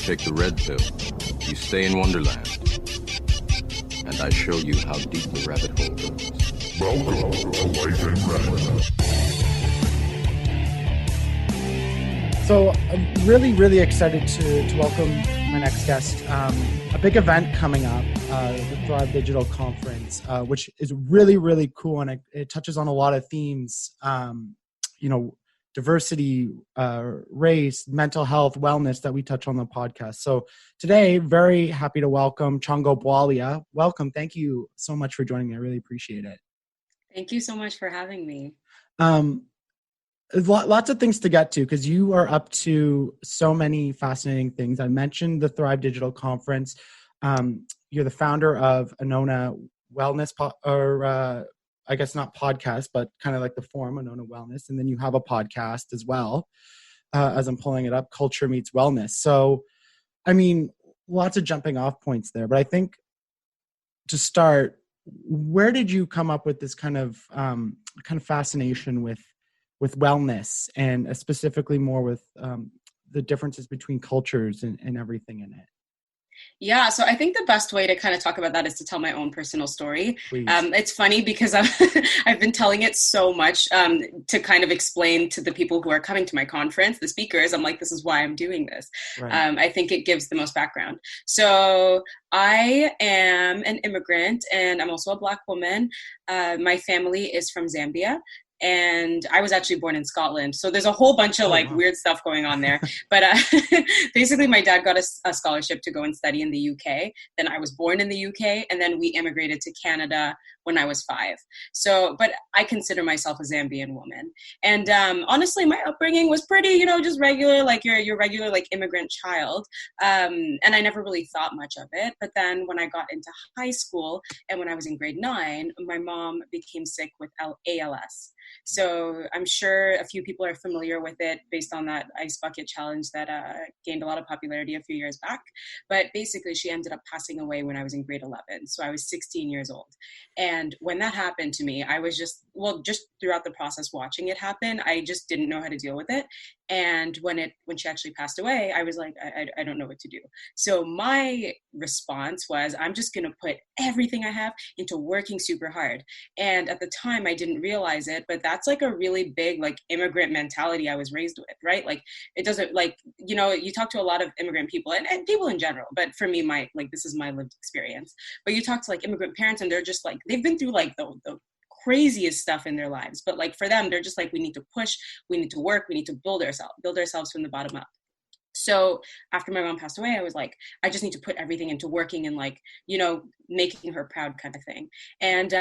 take the red pill, you stay in Wonderland. And I show you how deep the rabbit hole goes. Welcome to Life in Red. So I'm really excited to welcome my next guest. A big event coming up, the Thrive Digital Conference, which is really cool, and it touches on a lot of themes, diversity, race, mental health, wellness that we touch on the podcast. So today, very happy to welcome Chongo Bwalya. Welcome. Thank you so much for joining me. I really appreciate it. Thank you so much for having me. Lots of things to get to because you are up to so many fascinating things. I mentioned the Thrive Digital Conference. You're the founder of Anona Wellness, I guess not podcast, but kind of like the forum, Anona Wellness. And then you have a podcast as well, as I'm pulling it up, Culture Meets Wellness. So, I mean, lots of jumping off points there. But I think to start, where did you come up with this kind of fascination with wellness, and specifically more with the differences between cultures and everything in it? Yeah, so I think the best way to kind of talk about that is to tell my own personal story. It's funny because I've been telling it so much to kind of explain to the people who are coming to my conference, the speakers. I'm like, this is why I'm doing this. Right. I think it gives the most background. So I am an immigrant, and I'm also a Black woman. My family is from Zambia. And I was actually born in Scotland. So there's a whole bunch of weird stuff going on there. But basically my dad got a scholarship to go and study in the UK. Then I was born in the UK, and then we immigrated to Canada when I was 5. So, but I consider myself a Zambian woman. And honestly, my upbringing was pretty, just regular, like your regular like immigrant child. And I never really thought much of it. But then when I got into high school and when I was in grade 9, my mom became sick with ALS. So I'm sure a few people are familiar with it based on that ice bucket challenge that gained a lot of popularity a few years back. But basically, she ended up passing away when I was in grade 11. So I was 16 years old. And when that happened to me, I was just throughout the process watching it happen, I just didn't know how to deal with it. And when she actually passed away, I was like, I don't know what to do. So my response was, I'm just going to put everything I have into working super hard. And at the time, I didn't realize it, but that's like a really big like immigrant mentality I was raised with, right? Like it doesn't you talk to a lot of immigrant people and people in general, but for me, this is my lived experience. But you talk to like immigrant parents and they're just like, they've been through like the craziest stuff in their lives. But like for them, they're just like, we need to push, we need to work, we need to build ourselves from the bottom up. So after my mom passed away, I was like, I just need to put everything into working and making her proud kind of thing. And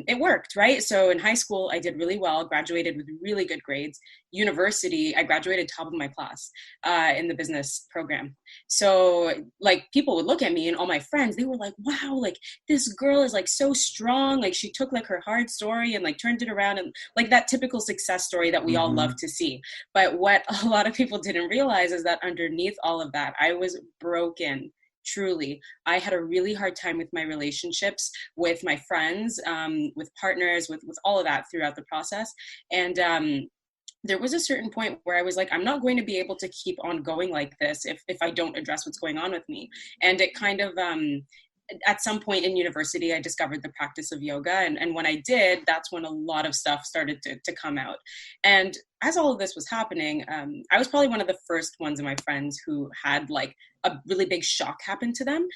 it worked, right? So in high school, I did really well, graduated with really good grades. University, I graduated top of my class in the business program. So like people would look at me and all my friends, they were like, wow, like this girl is like so strong. Like she took like her hard story and like turned it around, and like that typical success story that we all love to see. But what a lot of people didn't realize is that underneath all of that, I was broken. Truly, I had a really hard time with my relationships, with my friends, with partners, with all of that throughout the process. And there was a certain point where I was like, I'm not going to be able to keep on going like this if I don't address what's going on with me. And it kind of, at some point in university, I discovered the practice of yoga. And when I did, that's when a lot of stuff started to come out. And as all of this was happening, I was probably one of the first ones of my friends who had like a really big shock happen to them.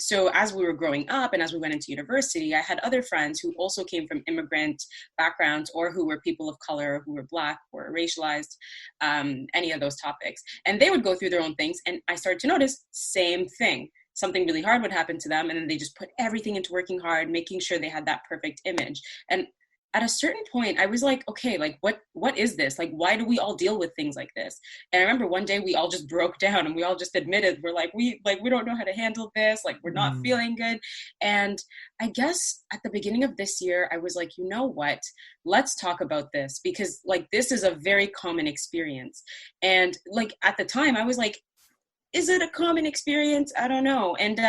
So as we were growing up and as we went into university, I had other friends who also came from immigrant backgrounds or who were people of color, who were Black or racialized, any of those topics. And they would go through their own things. And I started to notice same thing. Something really hard would happen to them, and then they just put everything into working hard, making sure they had that perfect image. And at a certain point, I was like, okay, like what is this? Like, why do we all deal with things like this? And I remember one day we all just broke down and we all just admitted, we're like, we don't know how to handle this. Like, we're not feeling good. And I guess at the beginning of this year, I was like, you know what? Let's talk about this, because like, this is a very common experience. And like, at the time I was like, is it a common experience? I don't know. And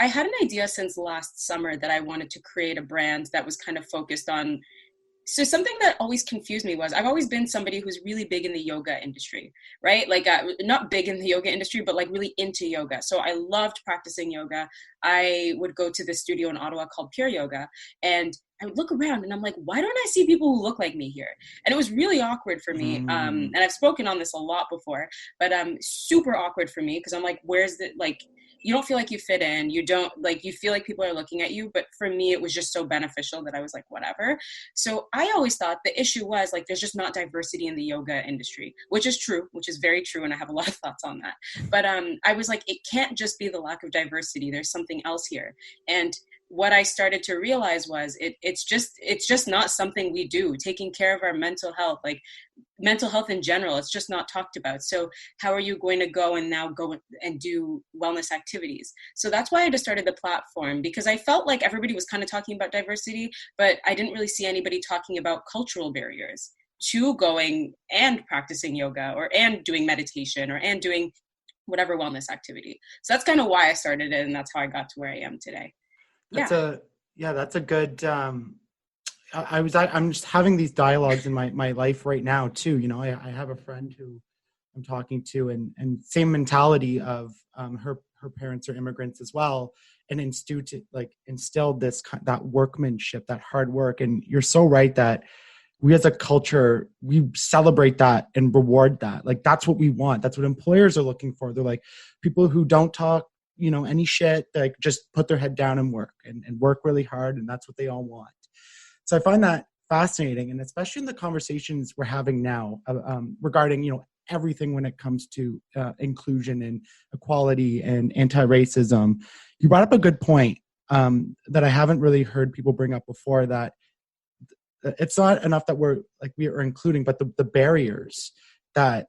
I had an idea since last summer that I wanted to create a brand that was kind of focused on So something that always confused me was I've always been somebody who's really big in the yoga industry, right? Like not big in the yoga industry, but like really into yoga. So I loved practicing yoga. I would go to the studio in Ottawa called Pure Yoga, and I would look around and I'm like, why don't I see people who look like me here? And it was really awkward for me. And I've spoken on this a lot before, but super awkward for me because I'm like, where's the, like, you don't feel like you fit in. You don't like, you feel like people are looking at you. But for me, it was just so beneficial that I was like, whatever. So I always thought the issue was like, there's just not diversity in the yoga industry, which is true, which is very true. And I have a lot of thoughts on that. But I was like, it can't just be the lack of diversity. There's something else here. And what I started to realize was it's just not something we do. Taking care of our mental health, like mental health in general, it's just not talked about. So how are you going to go and do wellness activities? So that's why I just started the platform, because I felt like everybody was kind of talking about diversity, but I didn't really see anybody talking about cultural barriers to going and practicing yoga and doing meditation and doing whatever wellness activity. So that's kind of why I started it. And that's how I got to where I am today. That's a good, I'm just having these dialogues in my life right now too. You know, I have a friend who I'm talking to and same mentality of, her parents are immigrants as well. And instilled that workmanship, that hard work. And you're so right that we as a culture, we celebrate that and reward that. Like, that's what we want. That's what employers are looking for. They're like, people who don't talk, you know, any shit, like just put their head down and work and work really hard. And that's what they all want. So I find that fascinating. And especially in the conversations we're having now regarding, you know, everything when it comes to inclusion and equality and anti-racism. You brought up a good point that I haven't really heard people bring up before, that it's not enough that we are including, but the barriers that,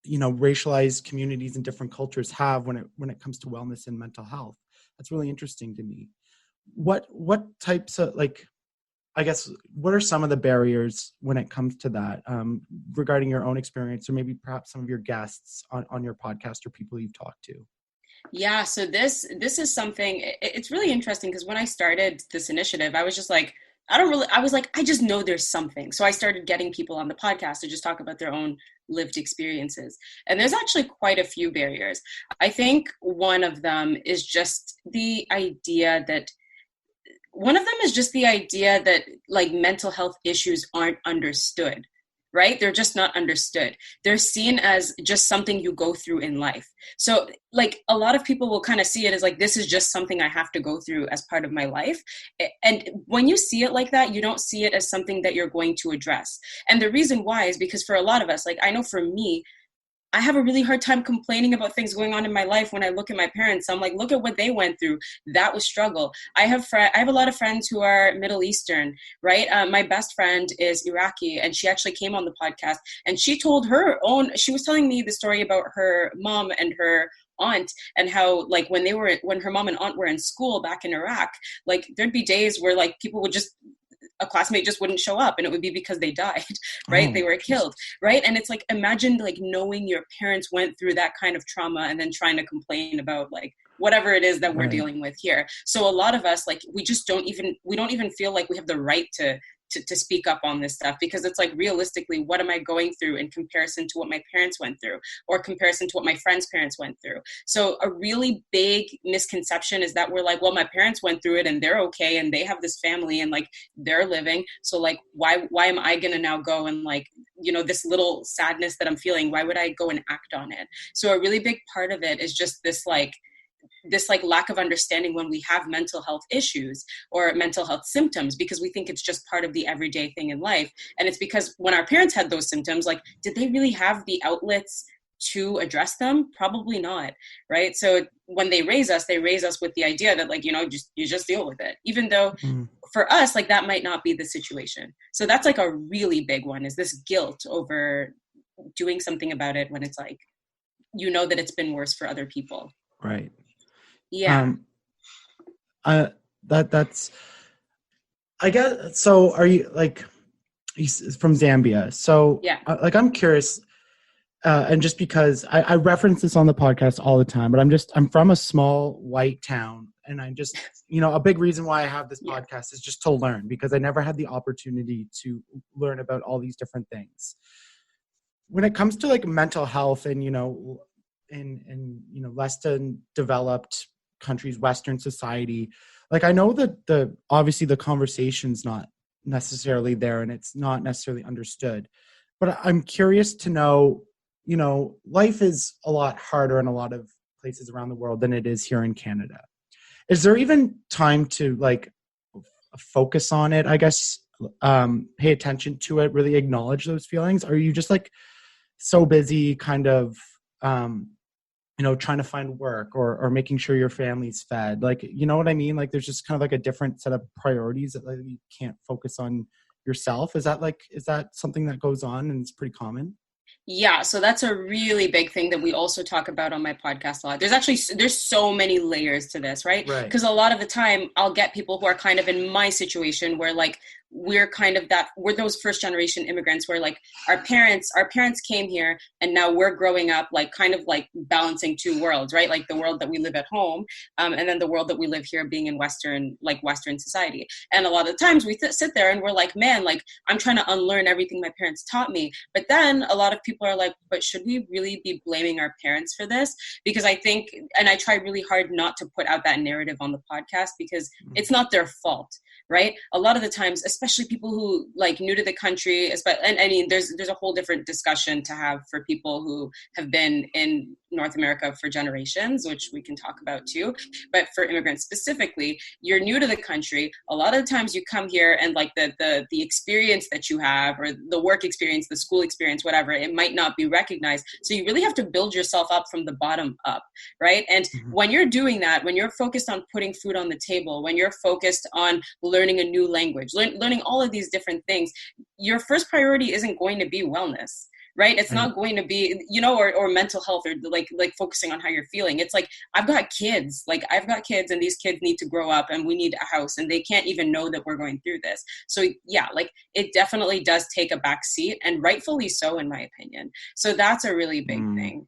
you know, racialized communities and different cultures have when it comes to wellness and mental health. That's really interesting to me. What types of, like, I guess, what are some of the barriers when it comes to that, regarding your own experience, or maybe perhaps some of your guests on your podcast or people you've talked to? Yeah, so this is something, it's really interesting because when I started this initiative, I was just like, I just know there's something. So I started getting people on the podcast to just talk about their own lived experiences. And there's actually quite a few barriers. I think one of them is just the idea that like mental health issues aren't understood, right? They're just not understood. They're seen as just something you go through in life. So like a lot of people will kind of see it as like, this is just something I have to go through as part of my life. And when you see it like that, you don't see it as something that you're going to address. And the reason why is because for a lot of us, like I know for me, I have a really hard time complaining about things going on in my life. When I look at my parents, I'm like, look at what they went through. That was struggle. I have a lot of friends who are Middle Eastern, right? My best friend is Iraqi, and she actually came on the podcast, and she was telling me the story about her mom and her aunt, and how like when her mom and aunt were in school back in Iraq, like there'd be days where like people would a classmate just wouldn't show up, and it would be because they died, right? They were killed, right? And it's like, imagine like knowing your parents went through that kind of trauma and then trying to complain about like whatever it is that we're dealing with here. So a lot of us, like, we don't even feel like we have the right to speak up on this stuff, because it's like, realistically, what am I going through in comparison to what my parents went through, or comparison to what my friends' parents went through? So a really big misconception is that we're like, well, my parents went through it and they're okay, and they have this family and like they're living. So like, why am I going to now go and like, you know, this little sadness that I'm feeling, why would I go and act on it? So a really big part of it is just this lack of understanding when we have mental health issues or mental health symptoms, because we think it's just part of the everyday thing in life. And it's because when our parents had those symptoms, like, did they really have the outlets to address them? Probably not, right? So when they raise us with the idea that like, you know, you just deal with it, even though for us, like, that might not be the situation. So that's like a really big one, is this guilt over doing something about it when it's like, you know, that it's been worse for other people. Right. Yeah. That's, I guess, so are you like, he's from Zambia. So yeah. Like, I'm curious, and just because I reference this on the podcast all the time, but I'm from a small white town, and I'm just, a big reason why I have this podcast is just to learn, because I never had the opportunity to learn about all these different things. When it comes to like mental health and, in less than developed countries, Western society, like I know that obviously the conversation's not necessarily there and it's not necessarily understood, but I'm curious to know, life is a lot harder in a lot of places around the world than it is here in Canada. Is there even time to like focus on it, I guess, pay attention to it, really acknowledge those feelings? Or are you just like so busy kind of, trying to find work or making sure your family's fed? Like, you know what I mean? Like there's just kind of like a different set of priorities that like you can't focus on yourself. Is that something that goes on and it's pretty common? Yeah, so that's a really big thing that we also talk about on my podcast a lot. There's so many layers to this, right? Because a lot of the time I'll get people who are kind of in my situation where like we're those first generation immigrants where like our parents came here and now we're growing up like kind of like balancing two worlds, right? Like the world that we live at home, and then the world that we live here being in Western society. And a lot of the times we sit there and we're like, man, like I'm trying to unlearn everything my parents taught me. But then a lot of people are like, but should we really be blaming our parents for this? Because I think, and I try really hard not to put out that narrative on the podcast because it's not their fault. Right? A lot of the times, especially people who like new to the country, and I mean, there's a whole different discussion to have for people who have been in North America for generations, which we can talk about too. But for immigrants specifically, you're new to the country. A lot of the times you come here and like the experience that you have or the work experience, the school experience, whatever, it might not be recognized. So you really have to build yourself up from the bottom up, right? And when you're doing that, when you're focused on putting food on the table, when you're focused on learning a new language, learning all of these different things, your first priority isn't going to be wellness, right? It's not going to be, or mental health or like focusing on how you're feeling. It's like, I've got kids and these kids need to grow up and we need a house and they can't even know that we're going through this. So yeah, like it definitely does take a back seat and rightfully so, in my opinion. So that's a really big thing.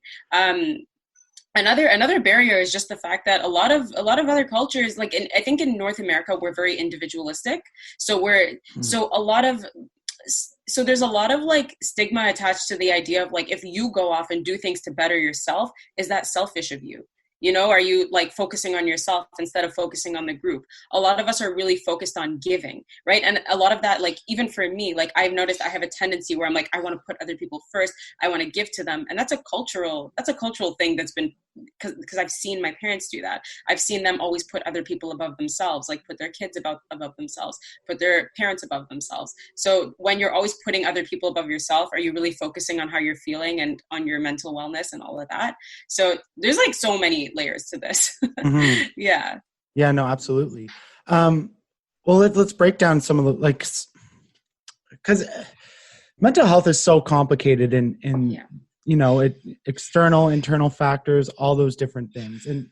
Another barrier is just the fact that a lot of other cultures, like I think in North America, we're very individualistic. So there's a lot of like stigma attached to the idea of like, if you go off and do things to better yourself, is that selfish of you? Are you like focusing on yourself instead of focusing on the group? A lot of us are really focused on giving, right? And a lot of that, like even for me, like I've noticed I have a tendency where I'm like, I want to put other people first. I want to give to them. And that's a cultural thing that's been, because I've seen my parents do that. I've seen them always put other people above themselves, like put their kids above themselves, put their parents above themselves. So when you're always putting other people above yourself, are you really focusing on how you're feeling and on your mental wellness and all of that? So there's like so many layers to this. Yeah, no, absolutely. Well, let's break down some of the, like, because mental health is so complicated and external, internal factors, all those different things. And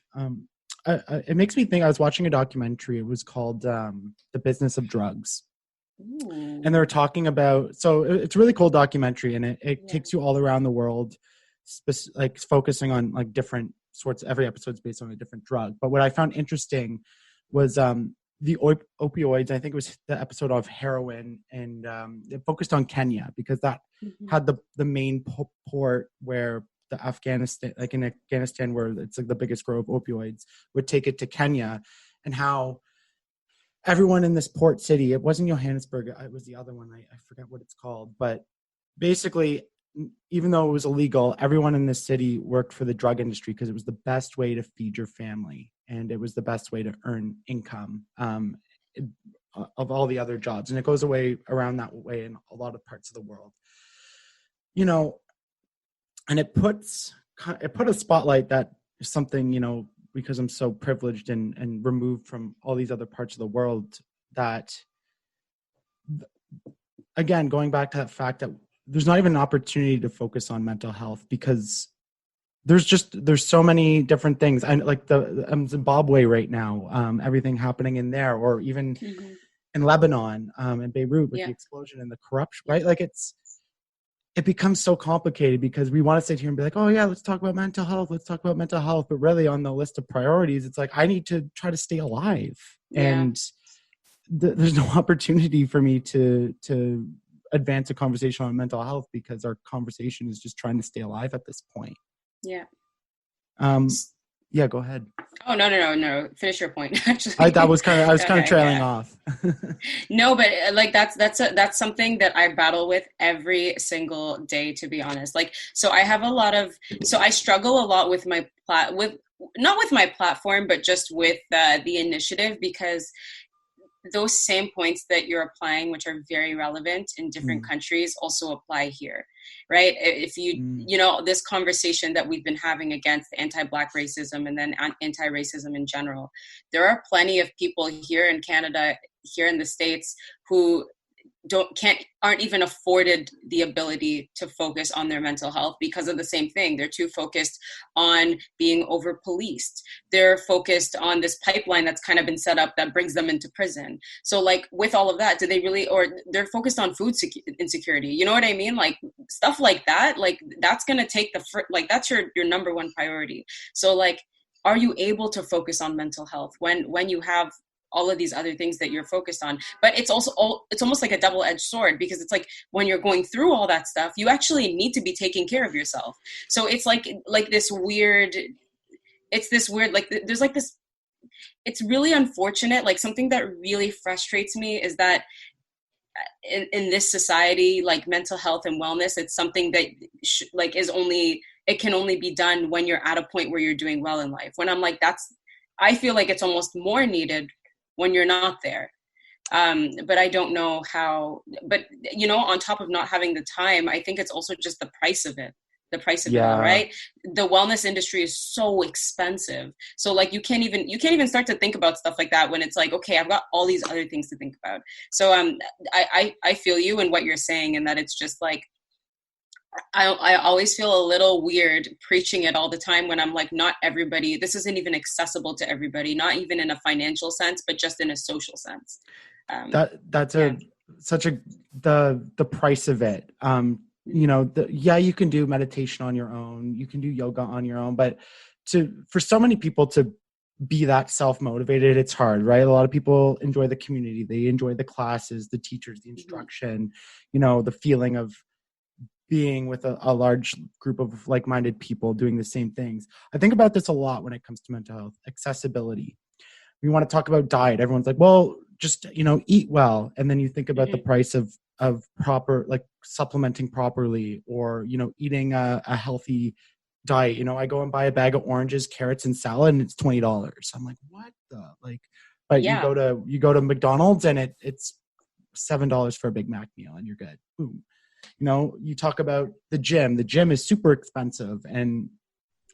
it makes me think, I was watching a documentary. It was called The Business of Drugs. Ooh. And they were talking about, so it's a really cool documentary, and it takes you all around the world, like focusing on like different sorts. Every episode's based on a different drug. But what I found interesting was the opioids. I think it was the episode of heroin, and it focused on Kenya because that had the main port where the Afghanistan, like in Afghanistan, where it's like the biggest grow of opioids, would take it to Kenya, and how everyone in this port city, it wasn't Johannesburg, it was the other one, I forget what it's called, but basically, even though it was illegal, everyone in this city worked for the drug industry because it was the best way to feed your family, and it was the best way to earn income of all the other jobs. And it goes away around that way in a lot of parts of the world, and it put a spotlight that is something, because I'm so privileged and removed from all these other parts of the world, that again, going back to that fact that there's not even an opportunity to focus on mental health because there's so many different things. I like Zimbabwe right now, everything happening in there, or even in Lebanon, and Beirut with the explosion and the corruption, right? Like it becomes so complicated because we want to sit here and be like, oh yeah, let's talk about mental health. Let's talk about mental health. But really on the list of priorities, it's like, I need to try to stay alive. Yeah. And there's no opportunity for me to advance a conversation on mental health because our conversation is just trying to stay alive at this point. Yeah. Yeah, go ahead. Oh, no. Finish your point. Actually, I was kind of trailing off. No, but like that's something that I battle with every single day, to be honest. Like, so I have I struggle a lot with not with my platform, but just with the initiative, because those same points that you're applying, which are very relevant in different countries, also apply here, right? If you know, this conversation that we've been having against anti-Black racism and then anti-racism in general, there are plenty of people here in Canada, here in the States, who aren't even afforded the ability to focus on their mental health because of the same thing. They're too focused on being over policed. They're focused on this pipeline that's kind of been set up that brings them into prison. So like with all of that, do they really, or they're focused on food insecurity? You know what I mean? Like stuff like that, like that's going to take like that's your number one priority. So like, are you able to focus on mental health when you have all of these other things that you're focused on? But it's almost like a double-edged sword, because it's like when you're going through all that stuff, you actually need to be taking care of yourself. So it's like this weird, like there's like this, it's really unfortunate. Like something that really frustrates me is that in this society, like mental health and wellness, it's something that it can only be done when you're at a point where you're doing well in life. When I'm like, I feel like it's almost more needed when you're not there. But I don't know how, but you know, on top of not having the time, I think it's also just the price of it, it all, right? The wellness industry is so expensive. So like, you can't even start to think about stuff like that when it's like, okay, I've got all these other things to think about. So, I feel you in what you're saying, and that it's just like, I always feel a little weird preaching it all the time when I'm like, not everybody, this isn't even accessible to everybody, not even in a financial sense, but just in a social sense. That's the price of it. You know, you can do meditation on your own, you can do yoga on your own, but for so many people to be that self-motivated, it's hard, right? A lot of people enjoy the community, they enjoy the classes, the teachers, the instruction, you know, the feeling of being with a large group of like-minded people doing the same things. I think about this a lot when it comes to mental health, accessibility. We want to talk about diet. Everyone's like, well, just, you know, eat well. And then you think about the price of proper, like supplementing properly, or, you know, eating a healthy diet. You know, I go and buy a bag of oranges, carrots, and salad, and it's $20. I'm like, what the, like, but you go to McDonald's and it's $7 for a Big Mac meal and you're good. Boom. You know, you talk about the gym. The gym is super expensive, and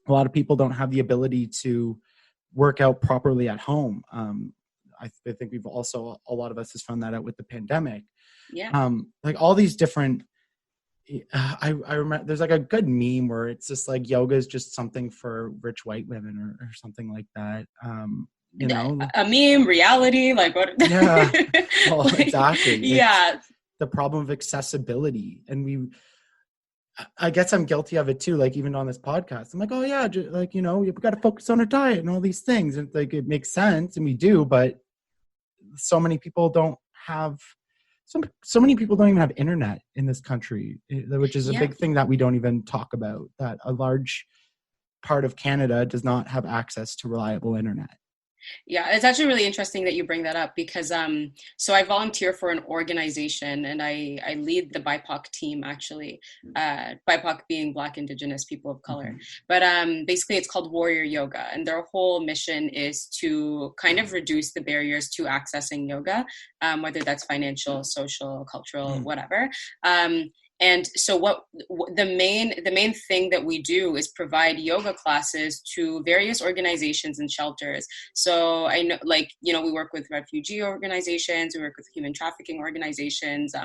a lot of people don't have the ability to work out properly at home. I think a lot of us has found that out with the pandemic. Yeah. Like all these different, I remember there's like a good meme where it's just like yoga is just something for rich white women or something like that. You know, a meme, reality, like what? Yeah, well, exactly. Yeah. The problem of accessibility. And I guess I'm guilty of it too. Like even on this podcast, I'm like, oh yeah, like, you know, we've got to focus on our diet and all these things. And like, it makes sense. And we do, but so many people don't have, so many people don't even have internet in this country, which is a big thing that we don't even talk about, that a large part of Canada does not have access to reliable internet. Yeah, it's actually really interesting that you bring that up, because so I volunteer for an organization, and I lead the BIPOC team, actually, BIPOC being Black, Indigenous, people of color. But basically it's called Warrior Yoga, and their whole mission is to kind of reduce the barriers to accessing yoga, whether that's financial, social, cultural, whatever. And so what the main thing that we do is provide yoga classes to various organizations and shelters. So I know, like, you know, we work with refugee organizations, we work with human trafficking organizations,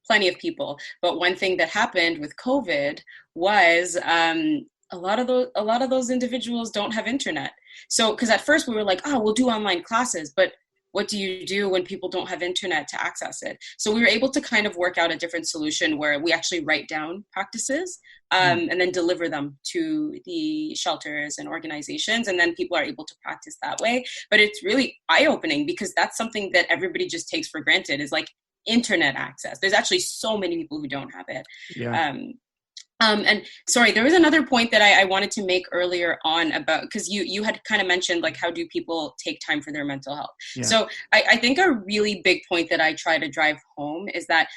plenty of people. But one thing that happened with COVID was a lot of those individuals don't have internet. So, because at first we were like, oh, we'll do online classes, but what do you do when people don't have internet to access it? So we were able to kind of work out a different solution where we actually write down practices and then deliver them to the shelters and organizations, and then people are able to practice that way. But it's really eye-opening, because that's something that everybody just takes for granted, is like internet access. There's actually so many people who don't have it. Yeah. And sorry, there was another point that I wanted to make earlier on about, because you had kind of mentioned like, how do people take time for their mental health? Yeah. So I think a really big point that I try to drive home is that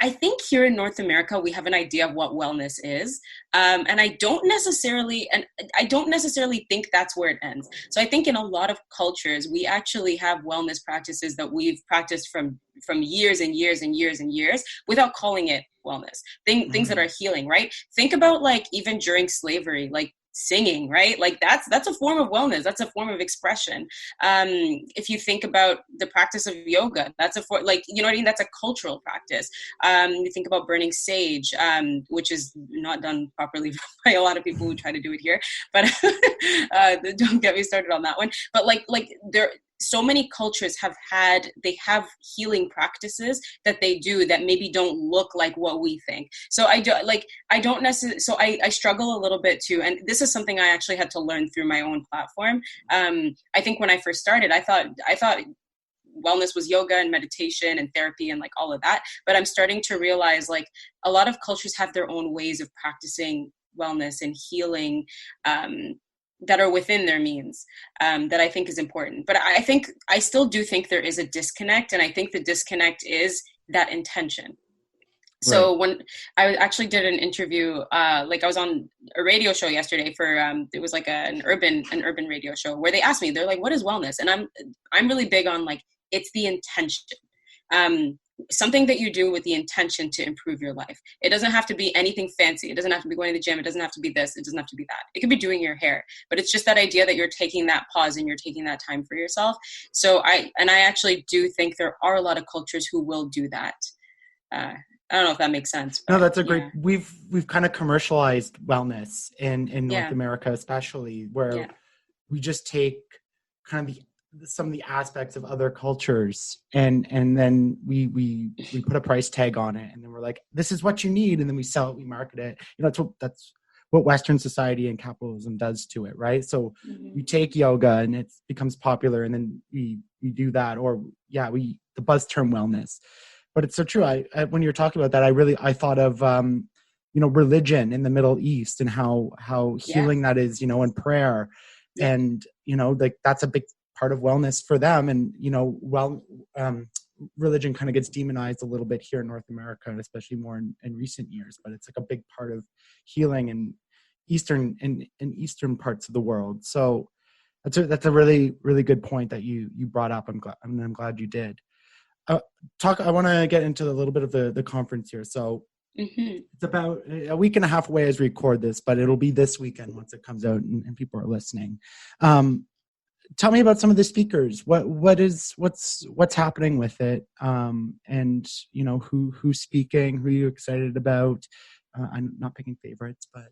I think here in North America, we have an idea of what wellness is. And I don't necessarily think that's where it ends. So I think in a lot of cultures, we actually have wellness practices that we've practiced from years and years and years and years without calling it wellness. Things that are healing, right? Think about like even during slavery, like singing, right? Like that's a form of wellness. That's a form of expression. If you think about the practice of yoga, that's like, you know what I mean? That's a cultural practice. You think about burning sage, which is not done properly by a lot of people who try to do it here, but don't get me started on that one. But like there, so many cultures have healing practices that they do that maybe don't look like what we think. So I don't necessarily, so I struggle a little bit too. And this is something I actually had to learn through my own platform. I think when I first started, I thought wellness was yoga and meditation and therapy and like all of that. But I'm starting to realize like a lot of cultures have their own ways of practicing wellness and healing, that are within their means, that I think is important. But I still do think there is a disconnect. And I think the disconnect is that intention. Right. So when I actually did an interview, like I was on a radio show yesterday for, it was like an urban radio show where they asked me, they're like, what is wellness? And I'm really big on like, it's the intention. Something that you do with the intention to improve your life. It doesn't have to be anything fancy. It doesn't have to be going to the gym. It doesn't have to be this. It doesn't have to be that. It could be doing your hair, but it's just that idea that you're taking that pause and you're taking that time for yourself. So I actually do think there are a lot of cultures who will do that. I don't know if that makes sense. No, that's a great, we've kind of commercialized wellness in North America, especially where we just take kind of some of the aspects of other cultures and then we put a price tag on it, and then we're like, this is what you need, and then we sell it, we market it. You know, that's what Western society and capitalism does to it, right? So we take yoga and it becomes popular, and then we do that, or the buzz term wellness. But it's so true. I when you're talking about that, I thought of religion in the Middle East and how healing that is, and prayer, and like that's a big part of wellness for them. And religion kind of gets demonized a little bit here in North America, and especially more in recent years, but it's like a big part of healing in eastern parts of the world. So that's a really, really good point that you brought up. I'm glad you did. I want to get into a little bit of the conference here. So it's about a week and a half away as we record this, but it'll be this weekend once it comes out and people are listening. Tell me about some of the speakers. What's happening with it? And who's speaking? Who are you excited about? I'm not picking favorites, but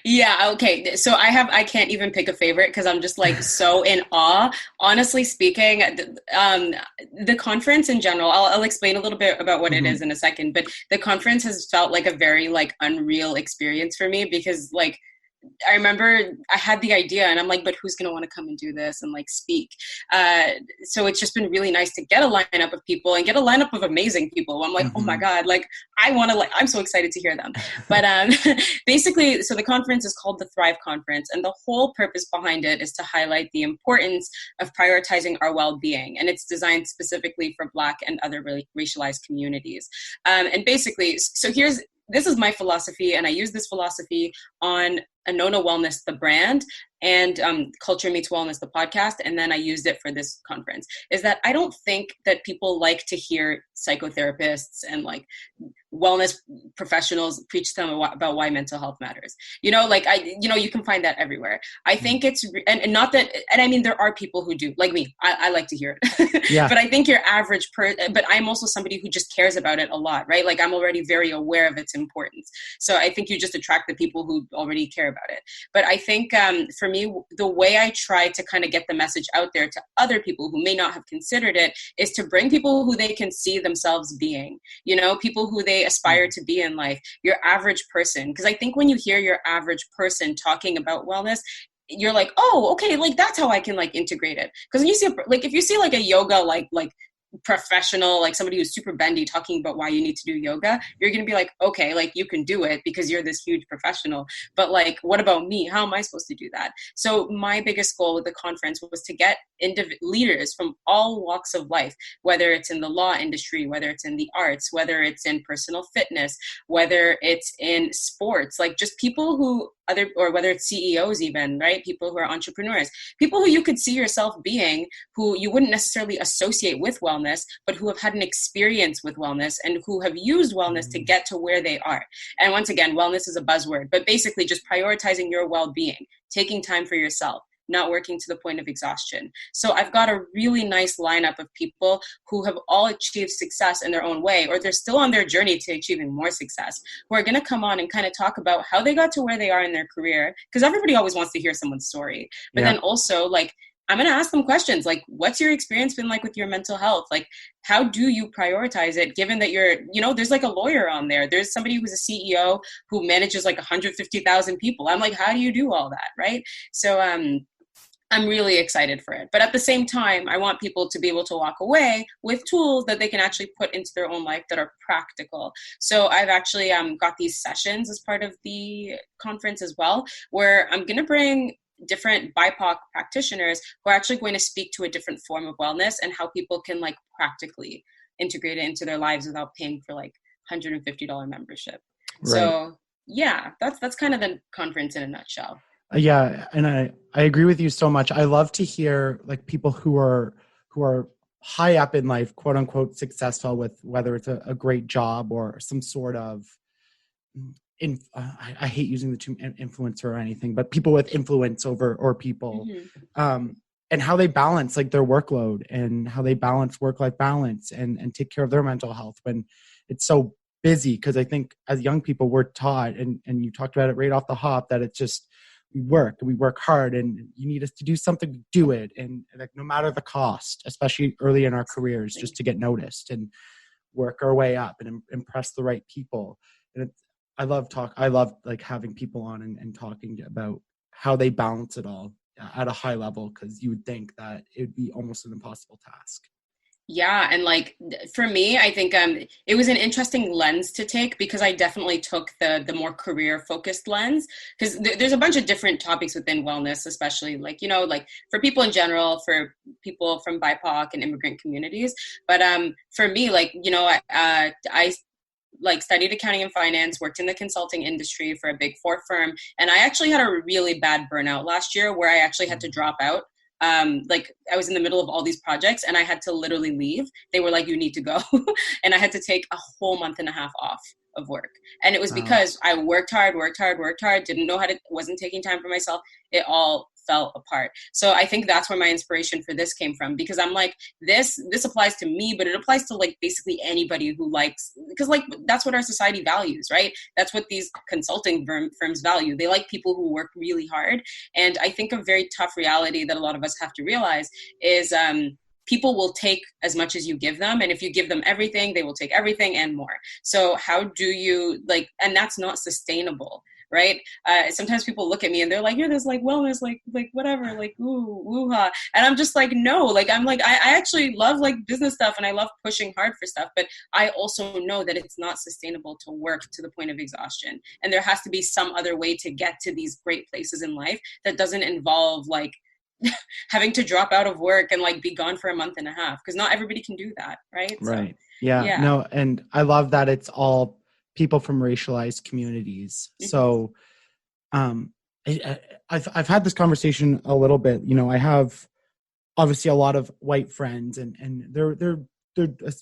yeah. Okay. So I can't even pick a favorite because I'm just like so in awe. Honestly speaking, the conference in general, I'll explain a little bit about what it is in a second, but the conference has felt like a very like unreal experience for me, because like, I remember I had the idea and I'm like, but who's going to want to come and do this and like speak? So it's just been really nice to get a lineup of people and get a lineup of amazing people. I'm like, oh my God, like I'm so excited to hear them. But basically, so the conference is called the Thrive Conference, and the whole purpose behind it is to highlight the importance of prioritizing our well-being. And it's designed specifically for Black and other racialized communities. And basically, this is my philosophy, and I use this philosophy on Anona Wellness, the brand, and Culture Meets Wellness, the podcast, and then I used it for this conference, is that I don't think that people like to hear psychotherapists and like wellness professionals preach to them about why mental health matters. You can find that everywhere. I think it's, and not that, and I mean, there are people who do, like me, I like to hear it, but I think your average but I'm also somebody who just cares about it a lot, right? Like I'm already very aware of its importance. So I think you just attract the people who already care about it. But I think for for me, the way I try to kind of get the message out there to other people who may not have considered it is to bring people who they can see themselves being, people who they aspire to be in life, your average person. Because I think when you hear your average person talking about wellness, you're like, oh, okay, like that's how I can like integrate it. Because when you see, like, if you see like a yoga, like professional, like somebody who's super bendy talking about why you need to do yoga, you're going to be like, okay, like you can do it because you're this huge professional. But like, what about me? How am I supposed to do that? So my biggest goal with the conference was to get leaders from all walks of life, whether it's in the law industry, whether it's in the arts, whether it's in personal fitness, whether it's in sports, like just people who or whether it's CEOs even, right? People who are entrepreneurs, people who you could see yourself being, who you wouldn't necessarily associate with wellness, but who have had an experience with wellness and who have used wellness to get to where they are. And once again, wellness is a buzzword, but basically just prioritizing your well-being, taking time for yourself, not working to the point of exhaustion. So I've got a really nice lineup of people who have all achieved success in their own way, or they're still on their journey to achieving more success, who are going to come on and kind of talk about how they got to where they are in their career. Because everybody always wants to hear someone's story. But then also, like, I'm going to ask them questions like, what's your experience been like with your mental health? Like, how do you prioritize it given that you're, there's like a lawyer on there. There's somebody who's a CEO who manages like 150,000 people. I'm like, how do you do all that? Right. So, I'm really excited for it. But at the same time, I want people to be able to walk away with tools that they can actually put into their own life that are practical. So I've actually got these sessions as part of the conference as well, where I'm going to bring different BIPOC practitioners who are actually going to speak to a different form of wellness and how people can like practically integrate it into their lives without paying for like $150 membership. Right. So yeah, that's kind of the conference in a nutshell. Yeah, and I agree with you so much. I love to hear like people who are high up in life, quote unquote, successful with whether it's a great job or some sort of I hate using the term influencer or anything, but people with influence over people, and how they balance like their workload and how they balance work-life balance and take care of their mental health when it's so busy. Because I think as young people, we're taught, and you talked about it right off the hop, that it's just we work hard, and you need us to do something to do it, and like no matter the cost, especially early in our careers, just to get noticed and work our way up and impress the right people. And I love like having people on and talking about how they balance it all at a high level, because you would think that it would be almost an impossible task. Yeah. And like, for me, I think it was an interesting lens to take, because I definitely took the more career focused lens, because there's a bunch of different topics within wellness, especially like, like for people in general, for people from BIPOC and immigrant communities. But for me, like, I like studied accounting and finance, worked in the consulting industry for a Big Four firm. And I actually had a really bad burnout last year where I actually had to drop out. Like I was in the middle of all these projects and I had to literally leave. They were like, you need to go. And I had to take a whole month and a half off of work. And it was because I worked hard, didn't know wasn't taking time for myself. It all fell apart. So I think that's where my inspiration for this came from, because I'm like, this applies to me, but it applies to like basically anybody who likes, because like that's what our society values, right? That's what these consulting firms value. They like people who work really hard. And I think a very tough reality that a lot of us have to realize is people will take as much as you give them. And if you give them everything, they will take everything and more. So how do you like, and that's not sustainable. Right. Sometimes people look at me and they're like, you're this like wellness, like whatever, like, ooh, woo-ha. And I'm just like, no, like, I'm like, I actually love like business stuff and I love pushing hard for stuff. But I also know that it's not sustainable to work to the point of exhaustion. And there has to be some other way to get to these great places in life that doesn't involve like having to drop out of work and like be gone for a month and a half. Because not everybody can do that. Right. Right. So, yeah. No. And I love that it's all people from racialized communities. So I've had this conversation a little bit. I have obviously a lot of white friends, and they're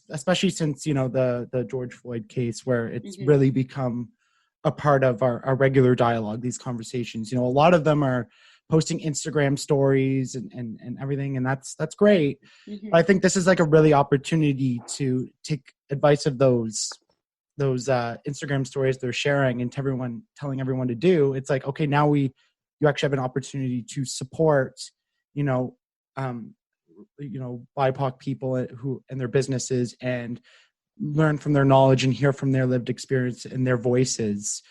especially since the George Floyd case, where it's really become a part of our regular dialogue, these conversations. A lot of them are posting Instagram stories and everything, and that's great. But I think this is like a really opportunity to take advice of those Instagram stories they're sharing and telling everyone to do. It's like, okay, now you you actually have an opportunity to support, BIPOC people who and their businesses, and learn from their knowledge and hear from their lived experience and their voices.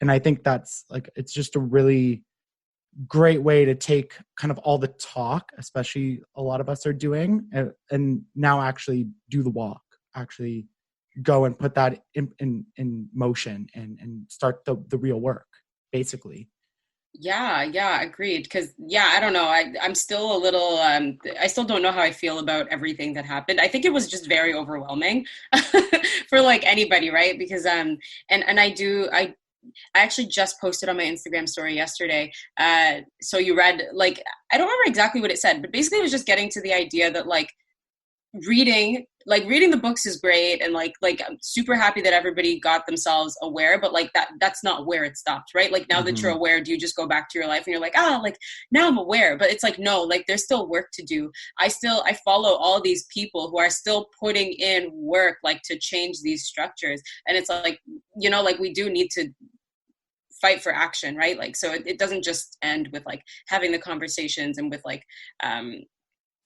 And I think that's like, it's just a really great way to take kind of all the talk, especially a lot of us are doing, and now actually do the walk, actually go and put that in motion and start the real work, basically. Yeah, agreed. Because I don't know. I'm still a little. I still don't know how I feel about everything that happened. I think it was just very overwhelming for like anybody, right? Because and I actually just posted on my Instagram story yesterday. So you read, like, I don't remember exactly what it said, but basically it was just getting to the idea that like reading the books is great, and like I'm super happy that everybody got themselves aware, but like that's not where it stopped, right? Like now that you're aware, do you just go back to your life and you're like, like now I'm aware? But it's like, no, like there's still work to do. I follow all these people who are still putting in work, like to change these structures. And it's like, like we do need to fight for action, right? Like, so it doesn't just end with like having the conversations and with like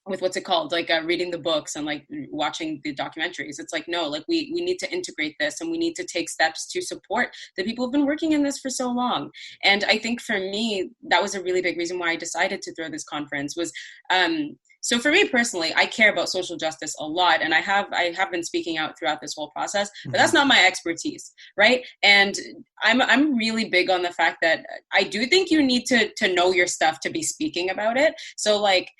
with what's it called, like reading the books and like watching the documentaries. It's like, no, like we need to integrate this, and we need to take steps to support the people who've been working in this for so long. And I think for me, that was a really big reason why I decided to throw this conference was, so for me personally, I care about social justice a lot, and I have been speaking out throughout this whole process, but that's not my expertise, right? And I'm really big on the fact that I do think you need to know your stuff to be speaking about it. So like,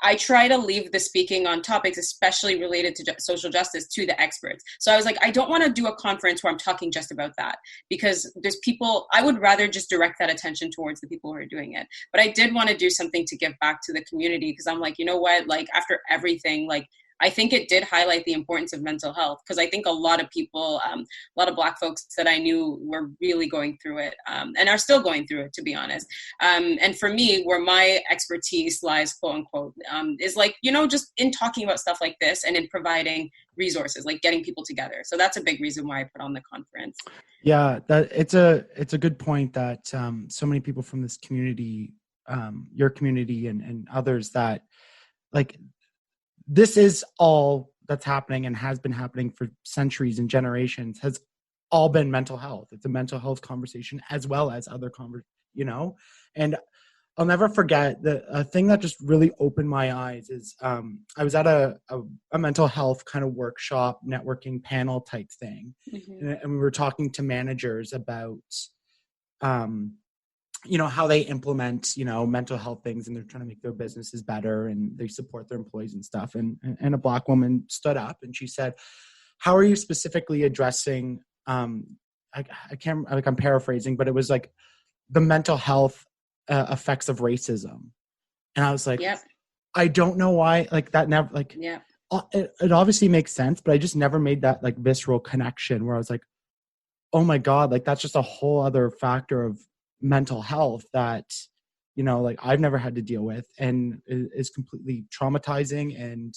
I try to leave the speaking on topics, especially related to social justice, to the experts. So I was like, I don't want to do a conference where I'm talking just about that, because there's people, I would rather just direct that attention towards the people who are doing it. But I did want to do something to give back to the community, because I'm like, you know what, like after everything, like I think it did highlight the importance of mental health, because I think a lot of people, a lot of Black folks that I knew were really going through it, and are still going through it, to be honest. And for me, where my expertise lies, quote unquote, is like, just in talking about stuff like this and in providing resources, like getting people together. So that's a big reason why I put on the conference. Yeah, it's a good point that so many people from this community, your community and others, that like, this is all that's happening and has been happening for centuries and generations, has all been mental health. It's a mental health conversation as well as other and I'll never forget a thing that just really opened my eyes is I was at a mental health kind of workshop, networking panel type thing. And we were talking to managers about how they implement, mental health things, and they're trying to make their businesses better, and they support their employees and stuff. And a Black woman stood up and she said, how are you specifically addressing, I can't, like, I'm paraphrasing, but it was like the mental health effects of racism. And I was like, yep. I don't know why, like that never, like, yeah. It obviously makes sense, but I just never made that like visceral connection where I was like, oh my God, like that's just a whole other factor of mental health that, like I've never had to deal with, and is completely traumatizing. And,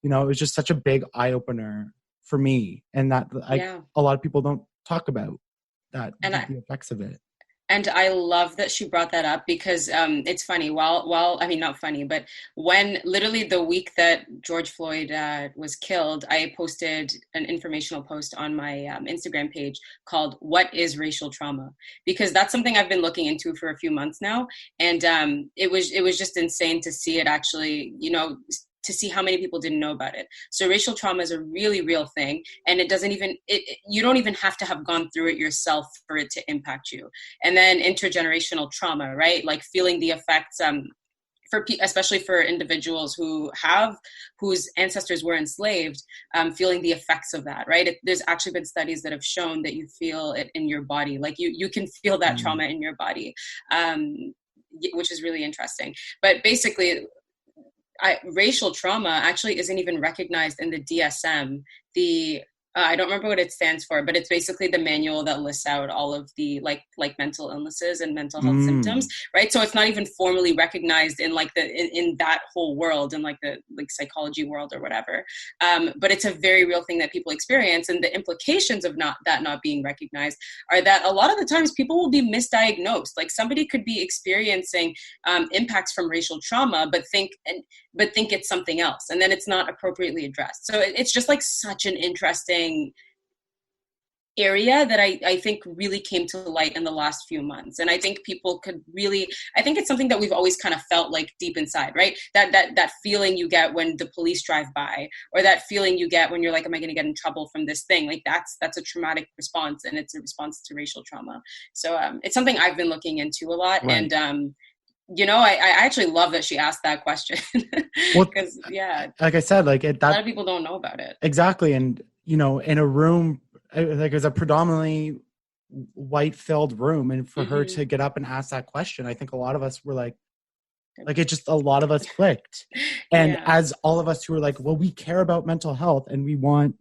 it was just such a big eye opener for me. And that a lot of people don't talk about that, and the effects of it. And I love that she brought that up, because it's funny. I mean, not funny, but when literally the week that George Floyd was killed, I posted an informational post on my Instagram page called "What is Racial Trauma?" Because that's something I've been looking into for a few months now, and it was just insane to see it actually, to see how many people didn't know about it. So racial trauma is a really real thing, and it doesn't even, you don't even have to have gone through it yourself for it to impact you. And then intergenerational trauma, right? Like feeling the effects, especially for individuals whose ancestors were enslaved, feeling the effects of that, right? There's actually been studies that have shown that you feel it in your body. Like you can feel that trauma in your body, which is really interesting. But basically, racial trauma actually isn't even recognized in the DSM, the I don't remember what it stands for, but it's basically the manual that lists out all of the like mental illnesses and mental health symptoms, right? So it's not even formally recognized in like in that whole world, in like the like psychology world or whatever. But it's a very real thing that people experience, and the implications of not being recognized are that a lot of the times people will be misdiagnosed. Like somebody could be experiencing impacts from racial trauma, but think it's something else, and then it's not appropriately addressed. So it's just like such an interesting area that I think really came to light in the last few months. And I think people could really, I think it's something that we've always kind of felt like deep inside, right? That feeling you get when the police drive by, or that feeling you get when you're like, am I going to get in trouble from this thing? Like that's a traumatic response, and it's a response to racial trauma. So it's something I've been looking into a lot. Right. And you know, I actually love that she asked that question because like I said, like a lot of people don't know about it. Exactly. And, you know, in a room, like it's a predominantly white filled room. And for her to get up and ask that question, I think a lot of us were like it just, a lot of us clicked. And as all of us who were like, well, we care about mental health and we want,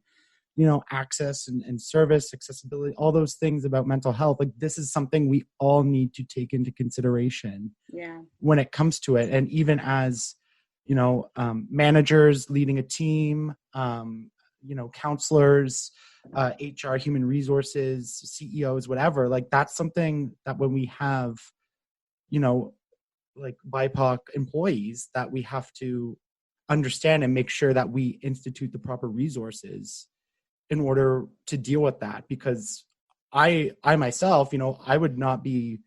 you know, access and service, accessibility, all those things about mental health. Like this is something we all need to take into consideration when it comes to it. And even as, you know, managers leading a team, you know, counselors, HR, human resources, CEOs, whatever, like that's something that when we have, you know, like BIPOC employees, that we have to understand and make sure that we institute the proper resources in order to deal with that. Because I myself, you know, I would not be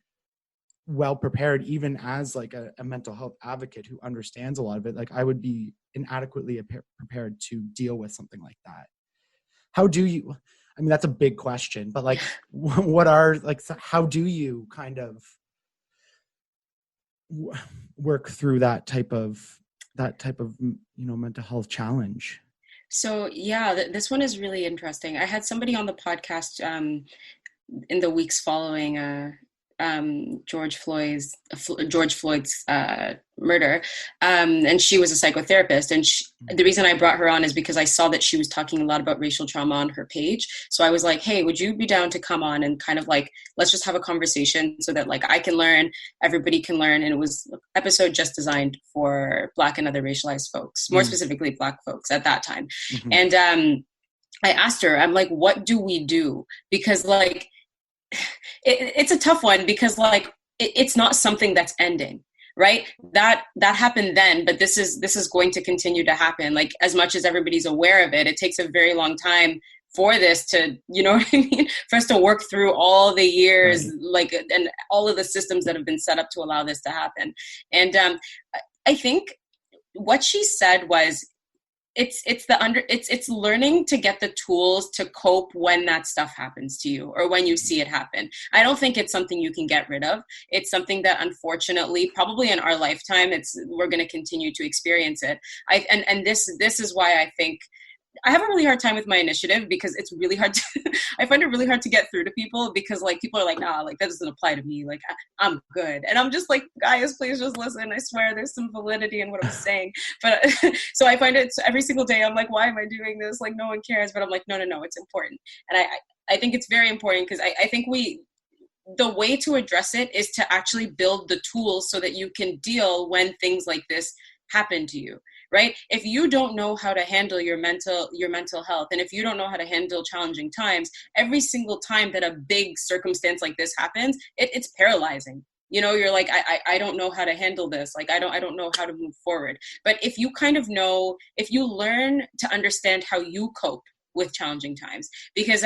well prepared, even as like a mental health advocate who understands a lot of it. Like I would be inadequately prepared to deal with something like that. How do you, I mean, that's a big question, but like, what are like, how do you kind of work through that type of, you know, mental health challenge? So this one is really interesting. I had somebody on the podcast in the weeks following George Floyd's murder, and she was a psychotherapist. And the reason I brought her on is because I saw that she was talking a lot about racial trauma on her page. So I was like, hey, would you be down to come on and kind of like, let's just have a conversation so that like I can learn, everybody can learn. And it was an episode just designed for Black and other racialized folks, more specifically Black folks at that time. And I asked her, I'm like, what do we do? Because like, it's a tough one, because like it's not something that's ending, right? That happened then, but this is going to continue to happen. Like as much as everybody's aware of it, it takes a very long time for this to, you know what I mean, for us to work through all the years, like, and all of the systems that have been set up to allow this to happen. And I think what she said was, it's learning to get the tools to cope when that stuff happens to you or when you see it happen. I don't think it's something you can get rid of. It's something that unfortunately, probably in our lifetime, we're going to continue to experience it. And this is why I think I have a really hard time with my initiative, because it's really hard I find it really hard to get through to people, because like people are like, nah, like that doesn't apply to me. Like I'm good. And I'm just like, guys, please just listen. I swear there's some validity in what I'm saying. But so I find it every single day. I'm like, why am I doing this? Like no one cares. But I'm like, no, it's important. And I think it's very important, because I think the way to address it is to actually build the tools so that you can deal when things like this happen to you. Right? If you don't know how to handle your mental health, and if you don't know how to handle challenging times, every single time that a big circumstance like this happens, it's paralyzing. You know, you're like, I don't know how to handle this. Like, I don't know how to move forward. But if you kind of know, if you learn to understand how you cope with challenging times, because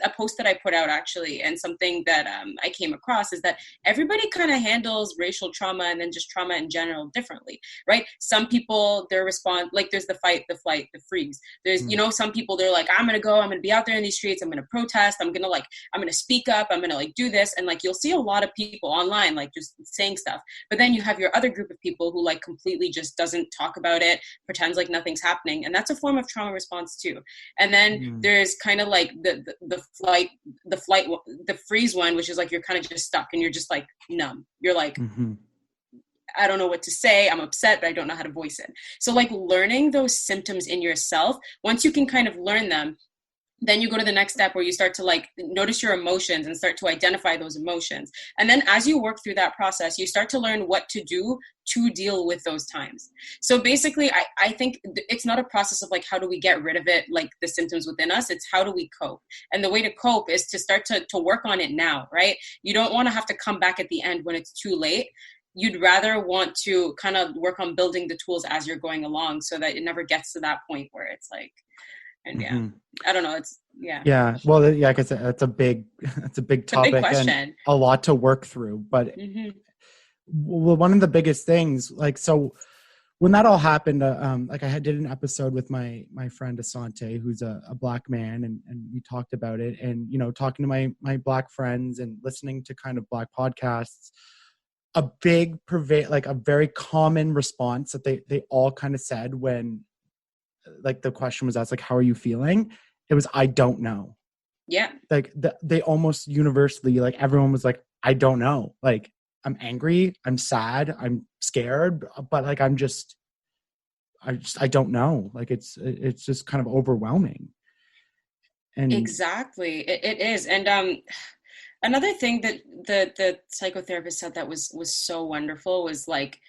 a post that I put out actually, and something that I came across, is that everybody kind of handles racial trauma and then just trauma in general differently, right? Some people, their response, like there's the fight, the flight, the freeze. There's, you know, some people, they're like, I'm going to be out there in these streets. I'm going to protest. I'm going to speak up. I'm going to like do this. And like, you'll see a lot of people online, like just saying stuff. But then you have your other group of people who like completely just doesn't talk about it, pretends like nothing's happening. And that's a form of trauma response too. And then there's kind of like the freeze one, which is like, you're kind of just stuck and you're just like numb. You're like, I don't know what to say. I'm upset, but I don't know how to voice it. So like learning those symptoms in yourself, once you can kind of learn them, then you go to the next step where you start to like notice your emotions and start to identify those emotions. And then as you work through that process, you start to learn what to do to deal with those times. So basically, I think it's not a process of like, how do we get rid of it, like the symptoms within us? It's how do we cope? And the way to cope is to start to work on it now, right? You don't want to have to come back at the end when it's too late. You'd rather want to kind of work on building the tools as you're going along so that it never gets to that point where it's like, and yeah, I don't know. It's yeah. Well, yeah, because it's a big topic and a lot to work through. But well, one of the biggest things, like, so when that all happened, like I did an episode with my friend Asante, who's a Black man, and we talked about it. And you know, talking to my Black friends and listening to kind of Black podcasts, a very common response that they all kind of said when, like, the question was asked, like, how are you feeling? It was, I don't know. Yeah. Like they almost universally, like everyone was like, I don't know. Like, I'm angry, I'm sad, I'm scared, but like, I don't know. Like, it's just kind of overwhelming. And exactly. It is. And, another thing that the psychotherapist said that was so wonderful was like,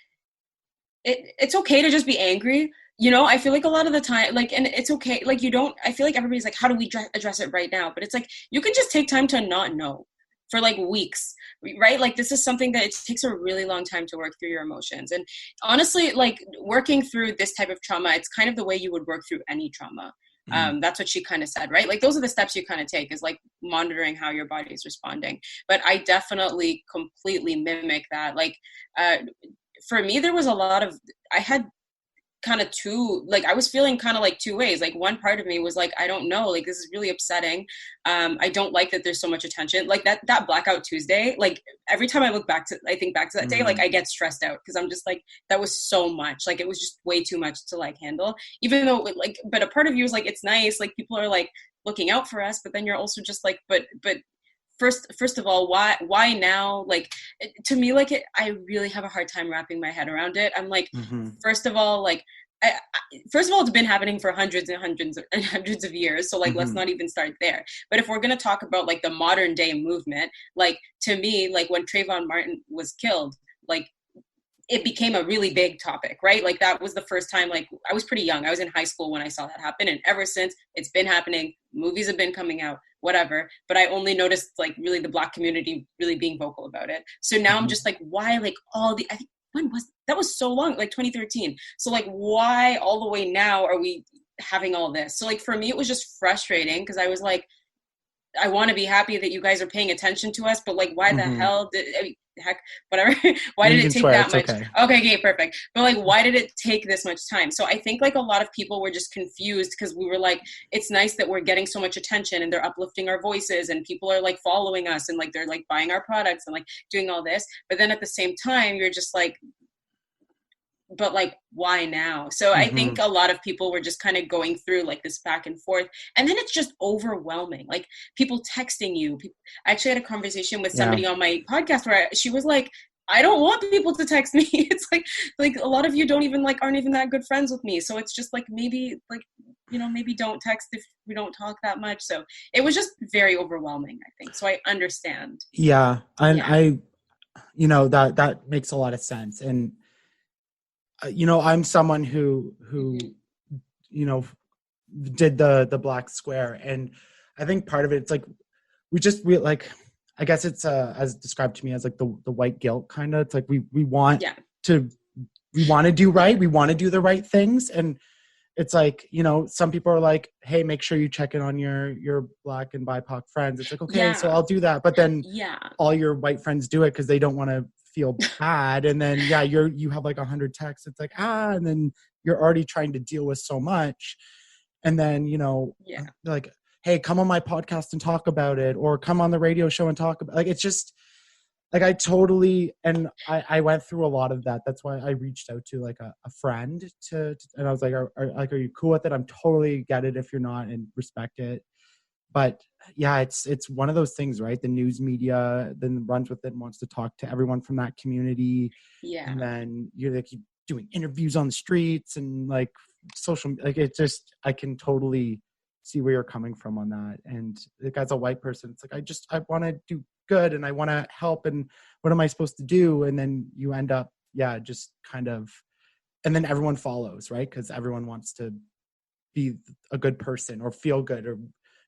it's okay to just be angry. You know, I feel like a lot of the time, like, and it's okay. Like, I feel like everybody's like, how do we address it right now? But it's like, you can just take time to not know for like weeks, right? Like, this is something that it takes a really long time to work through your emotions. And honestly, like, working through this type of trauma, it's kind of the way you would work through any trauma. That's what she kind of said, right? Like, those are the steps you kind of take, is like monitoring how your body is responding. But I definitely completely mimic that. Like, for me, there was a lot of, I had kind of I was feeling kind of like two ways. Like, one part of me was like, I don't know, like, this is really upsetting. I don't like that there's so much attention. Like that Blackout Tuesday, like every time I think back to that day, like I get stressed out because I'm just like, that was so much. Like, it was just way too much to like handle, even though like, but a part of you is like, it's nice. Like, people are like looking out for us, but then you're also just like, but First of all, why now? Like, to me, like, I really have a hard time wrapping my head around it. I'm like, first of all, like, first of all, it's been happening for hundreds and hundreds and hundreds of years. So like, let's not even start there. But if we're going to talk about like the modern day movement, like, to me, like, when Trayvon Martin was killed, like, it became a really big topic, right? Like, that was the first time, like, I was pretty young. I was in high school when I saw that happen. And ever since, it's been happening. Movies have been coming out, whatever. But I only noticed, like, really the Black community really being vocal about it. So now I'm just like, why, like, I think, that was so long, like 2013. So like, why all the way now are we having all this? So like, for me, it was just frustrating because I was like, I want to be happy that you guys are paying attention to us, but like, why the hell heck, whatever. Why did it take that much? Okay, perfect. But like, why did it take this much time? So I think like a lot of people were just confused because we were like, it's nice that we're getting so much attention and they're uplifting our voices and people are like following us and like, they're like buying our products and like doing all this. But then at the same time, you're just like, but like, why now? So I think a lot of people were just kind of going through like this back and forth, and then it's just overwhelming. Like, people texting you. I actually had a conversation with somebody on my podcast where she was like, I don't want people to text me. It's like a lot of you aren't even that good friends with me. So it's just like, maybe like, you know, maybe don't text if we don't talk that much. So it was just very overwhelming, I think. So I understand. Yeah. And I, you know, that makes a lot of sense. And you know, I'm someone who you know, did the Black Square, and I think part of it, it's like we like, I guess it's as described to me as like the white guilt kind of. It's like we want to do right, we want to do the right things, and it's like, you know, some people are like, hey, make sure you check in on your Black and BIPOC friends. It's like, okay, so I'll do that, but then all your white friends do it because they don't want to feel bad, and then you have like 100 texts. It's like, and then you're already trying to deal with so much, and then, you know, like, hey, come on my podcast and talk about it, or come on the radio show and talk about, like, it's just like, I totally, and I went through a lot of that. That's why I reached out to like a friend and I was like, are you cool with it? I'm totally get it if you're not, and respect it. but yeah, it's one of those things, right? The news media then runs with it and wants to talk to everyone from that community. Yeah. And then you're like doing interviews on the streets and like social, like it just, I can totally see where you're coming from on that. And like as a white person, it's like, I want to do good and I want to help. And what am I supposed to do? And then you end up, just kind of, and then everyone follows, right? Because everyone wants to be a good person or feel good or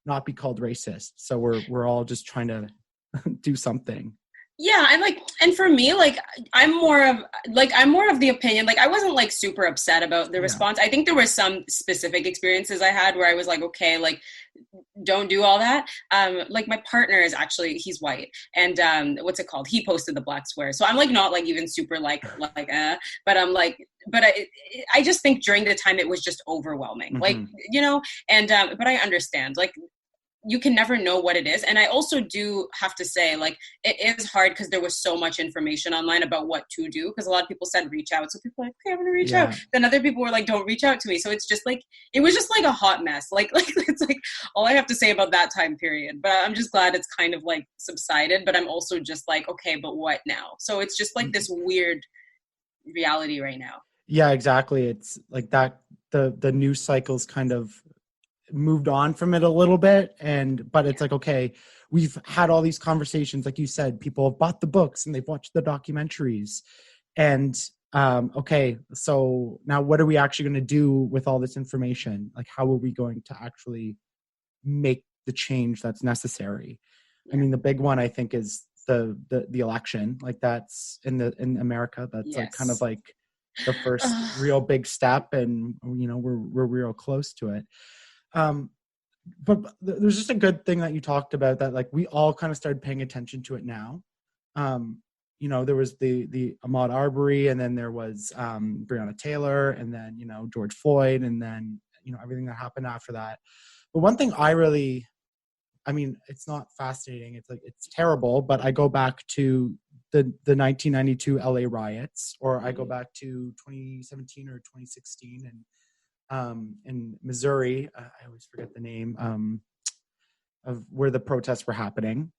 not be called racist. So we're all just trying to do something. Yeah, and for me, I'm more of the opinion. Like, I wasn't like super upset about the response. I think there were some specific experiences I had where I was like, okay, like, don't do all that. Like, my partner is actually, he's white, and what's it called? He posted the black swear, so I'm like not like even super but I'm like, but I just think during the time it was just overwhelming, like, and but I understand, like, you can never know what it is. And I also do have to say, like, it is hard because there was so much information online about what to do, because a lot of people said reach out. So people were like, okay, I'm gonna reach out. Then other people were like, don't reach out to me. So it's just like, it was just like a hot mess. Like it's like all I have to say about that time period. But I'm just glad it's kind of like subsided. But I'm also just like, okay, but what now? So it's just like this weird reality right now. Yeah, exactly. It's like that the news cycles kind of moved on from it a little bit, but it's like, okay, we've had all these conversations, like you said, people have bought the books and they've watched the documentaries, and okay, so now what are we actually going to do with all this information? Like, how are we going to actually make the change that's necessary? I mean, the big one I think is the election. Like, that's in America, that's like kind of like the first real big step, and we're real close to it. But there's just a good thing that you talked about, that like we all kind of started paying attention to it now. There was the Ahmaud Arbery, and then there was Breonna Taylor, and then George Floyd, and then everything that happened after that. But one thing it's not fascinating, it's like it's terrible, but I go back to the 1992 LA riots, or I go back to 2017 or 2016, and in Missouri, I always forget the name of where the protests were happening,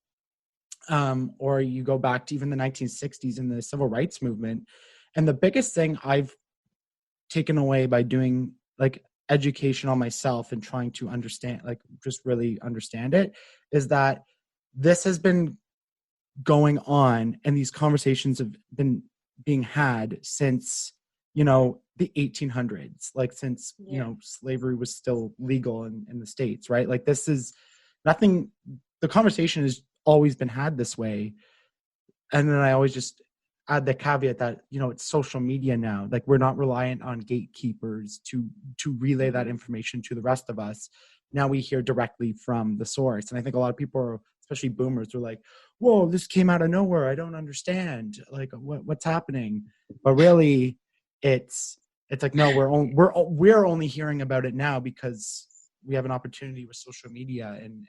or you go back to even the 1960s in the civil rights movement. And the biggest thing I've taken away by doing like education on myself and trying to understand, like just really understand it, is that this has been going on, and these conversations have been being had since the 1800s, like since slavery was still legal in the States, right? Like, this is nothing, the conversation has always been had this way. And then I always just add the caveat that it's social media now, like we're not reliant on gatekeepers to relay that information to the rest of us. Now we hear directly from the source. And I think a lot of people are, especially boomers, are like, whoa, this came out of nowhere, I don't understand, like what's happening. But really, it's like, no, we're only hearing about it now because we have an opportunity with social media, and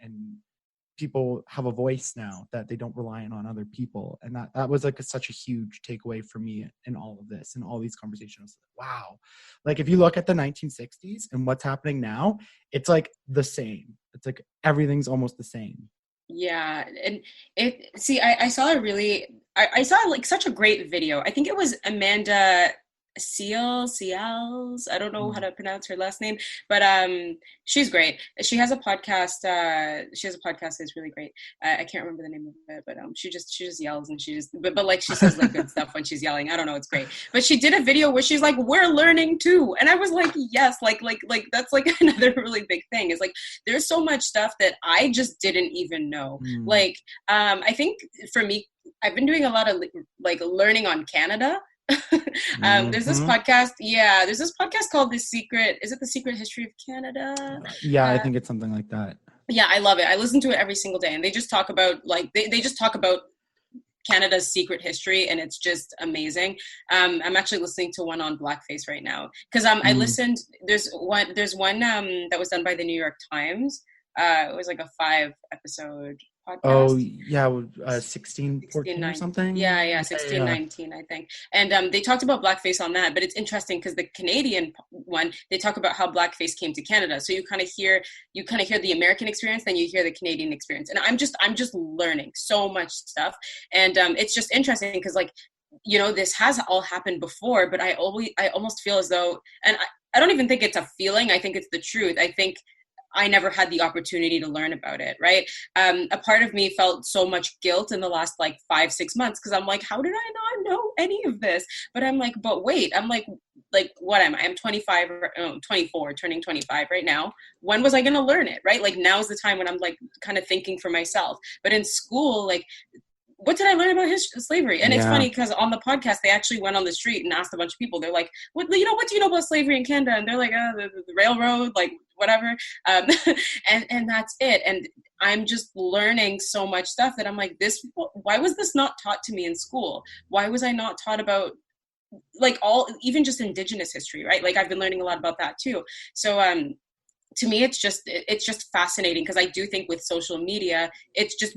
people have a voice now that they don't rely on other people. And that was like such a huge takeaway for me in all of this and all these conversations. Wow. Like, if you look at the 1960s and what's happening now, it's like the same. It's like everything's almost the same. Yeah. And I saw like such a great video. I think it was Amanda Seals. I don't know how to pronounce her last name, but she's great. She has a podcast. That's really great. I can't remember the name of it, but she just yells, and but like she says like good stuff when she's yelling. I don't know, it's great. But she did a video where she's like, we're learning too, and I was like, yes, like that's like another really big thing. Is like there's so much stuff that I just didn't even know. Like I think for me, I've been doing a lot of like learning on Canada. There's this podcast. Yeah, there's this podcast called The Secret. Is it The Secret History of Canada? Yeah, I think it's something like that. Yeah, I love it. I listen to it every single day, and they just talk about like they just talk about Canada's secret history, and it's just amazing. I'm actually listening to one on blackface right now because I listened. There's one that was done by the New York Times. It was like a 5-episode podcast. Oh yeah, 16, 14 or 16, something. yeah, 16, 19, I think. And they talked about blackface on that, but it's interesting because the Canadian one, they talk about how blackface came to Canada. So you kind of hear the American experience, then you hear the Canadian experience. And I'm just learning so much stuff. And it's just interesting because, like, you know, this has all happened before, but I almost feel as though, and I don't even think it's a feeling. I think it's the truth. I think I never had the opportunity to learn about it, right? A part of me felt so much guilt in the last like 5-6 months because I'm like, how did I not know any of this? But I'm like, but wait, I'm like, what am I? I'm 25, 24, turning 25 right now. When was I going to learn it, right? Like, now's the time when I'm like kind of thinking for myself. But in school, like, what did I learn about slavery? And it's funny because on the podcast, they actually went on the street and asked a bunch of people. They're like, what do you know about slavery in Canada? And they're like, the railroad, like whatever. And that's it. And I'm just learning so much stuff that I'm like, why was this not taught to me in school? Why was I not taught about like even just Indigenous history, right? Like, I've been learning a lot about that too. So, to me, it's just fascinating because I do think with social media, it's just,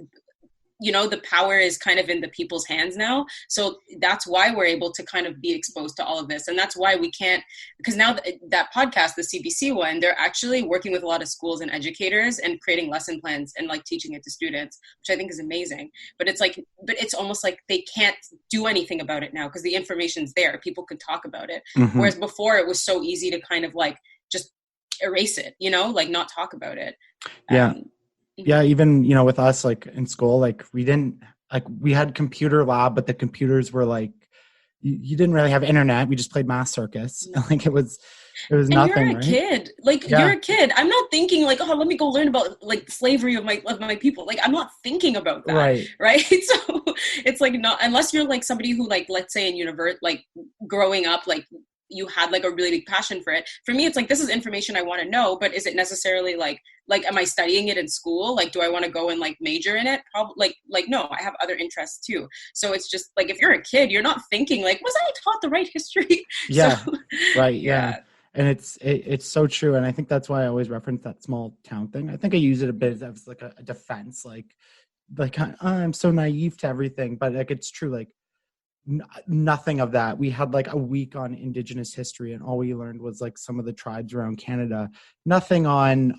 you know, the power is kind of in the people's hands now. So that's why we're able to kind of be exposed to all of this. And that's why we can't, because now that podcast, the CBC one, they're actually working with a lot of schools and educators and creating lesson plans and like teaching it to students, which I think is amazing. But it's almost like they can't do anything about it now because the information's there. People could talk about it. Mm-hmm. Whereas before it was so easy to kind of like just erase it, you know, like not talk about it. Yeah. Yeah, even, you know, with us, like in school, like we had computer lab, but the computers were like, you didn't really have internet. We just played Math Circus. No. Like it was and nothing. You're a kid. Like, you're a kid. I'm not thinking like, oh, let me go learn about like slavery of my people. Like, I'm not thinking about that. Right. So it's like, not unless you're like somebody who, like, let's say in university, like growing up, like you had like a really big passion for it. For me, it's like, this is information I want to know, but is it necessarily like, am I studying it in school? Like, do I want to go and like major in it? Probably like, no, I have other interests too. So it's just like, if you're a kid, you're not thinking like, was I taught the right history? Yeah. So, right. Yeah. And it's so true. And I think that's why I always reference that small town thing. I think I use it a bit as like a defense, like I'm so naive to everything, but like, it's true. Like, nothing of that. We had like a week on Indigenous history and all we learned was like some of the tribes around Canada. Nothing on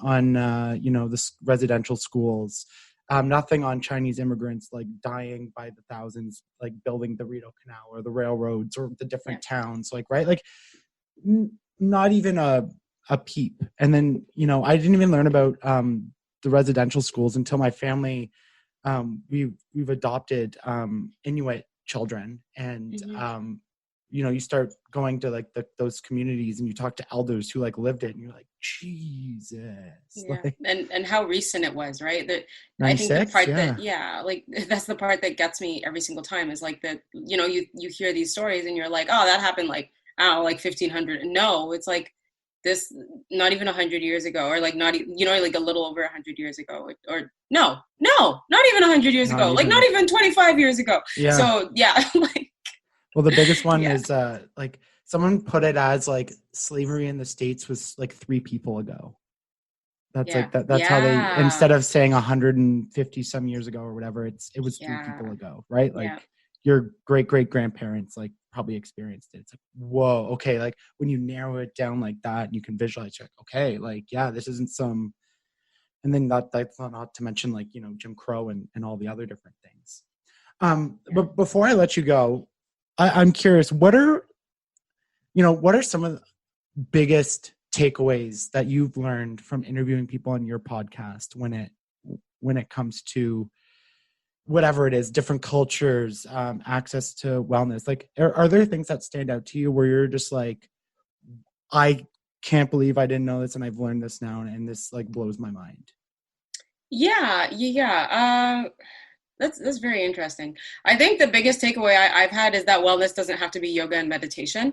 you know, the residential schools. Nothing on Chinese immigrants like dying by the thousands, like building the Rideau Canal or the railroads or the different towns. Like, right, like not even a peep. And then, you know, I didn't even learn about the residential schools until my family. We've adopted Inuit children, and mm-hmm. You know, you start going to like those communities and you talk to elders who like lived it and you're like, Jesus. Yeah. Like, and how recent it was, right? That 96, I think the part that like that's the part that gets me every single time is like that, you know, you hear these stories and you're like, oh, that happened like, I don't know, like 1500. No, it's like this, not even 100 years ago, or like not, you know, like a little over 100 years ago, or no, not even 100 years ago, like not even 25 years ago. Yeah. So yeah, like. Well, the biggest one is like someone put it as like slavery in the States was like 3 people ago. That's like that. That's how they, instead of saying 150 some years ago or whatever, it was 3 people ago, right? Like your great grandparents like probably experienced it. It's like, whoa, okay. Like when you narrow it down like that, you can visualize, like, okay, like, yeah, this isn't some, and then that's not to mention like, you know, Jim Crow and all the other different things. But before I let you go, I'm curious, what are some of the biggest takeaways that you've learned from interviewing people on your podcast when it comes to whatever it is, different cultures, access to wellness? Like, are there things that stand out to you where you're just like, I can't believe I didn't know this and I've learned this now and this like blows my mind? Yeah. That's very interesting. I think the biggest takeaway I've had is that wellness doesn't have to be yoga and meditation.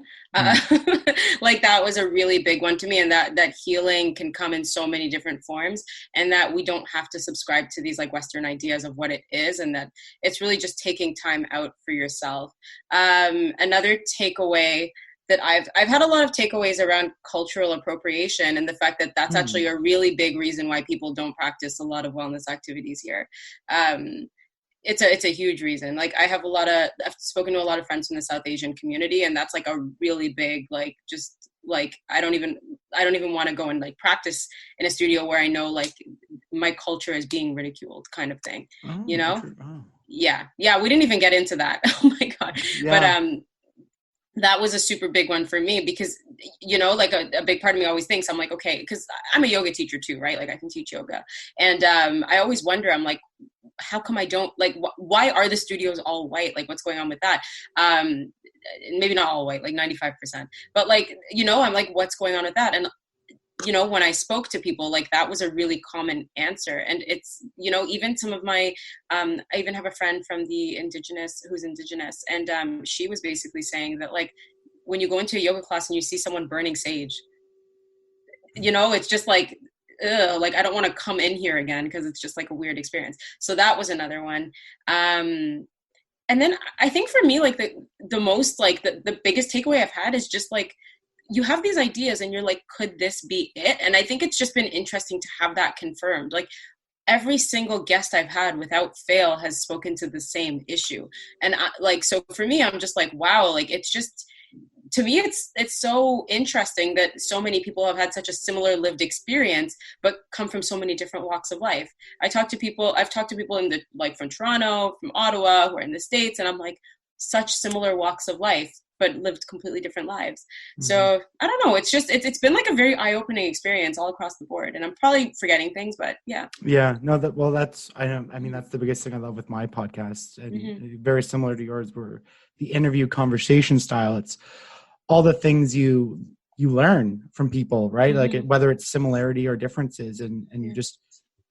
Like that was a really big one to me, and that healing can come in so many different forms, and that we don't have to subscribe to these like Western ideas of what it is, and that it's really just taking time out for yourself. Another takeaway that I've had a lot of takeaways around cultural appropriation and the fact that that's actually a really big reason why people don't practice a lot of wellness activities here. It's a huge reason. Like I've spoken to a lot of friends from the South Asian community, and that's like a really big, like, just like, I don't even want to go and like practice in a studio where I know like my culture is being ridiculed kind of thing, you know? Yeah. We didn't even get into that. Oh my God. Yeah. But, that was a super big one for me because, you know, like a big part of me always thinks, I'm like, okay, because I'm a yoga teacher too, right? Like I can teach yoga. And I always wonder, I'm like, how come I don't, like, why are the studios all white? Like, what's going on with that? Maybe not all white, like 95%. But like, you know, I'm like, what's going on with that? And you know, when I spoke to people, like that was a really common answer. And it's, you know, even some of my, I even have a friend from who's indigenous. And she was basically saying that like, when you go into a yoga class and you see someone burning sage, you know, it's just like, ugh, like, I don't want to come in here again because it's just like a weird experience. So that was another one. And then I think for me, like the most, like the biggest takeaway I've had is just like, you have these ideas and you're like, could this be it? And I think it's just been interesting to have that confirmed. Like every single guest I've had without fail has spoken to the same issue. And so for me, I'm just like, wow, like it's just, to me, it's so interesting that so many people have had such a similar lived experience, but come from so many different walks of life. I've talked to people from Toronto, from Ottawa, who are in the States. And I'm like, such similar walks of life, but lived completely different lives. Mm-hmm. So I don't know. It's just, it's been like a very eye-opening experience all across the board. And I'm probably forgetting things, but yeah. Yeah, no, that's the biggest thing I love with my podcast, and very similar to yours, where the interview conversation style, it's all the things you learn from people, right? Like whether it's similarity or differences, and you just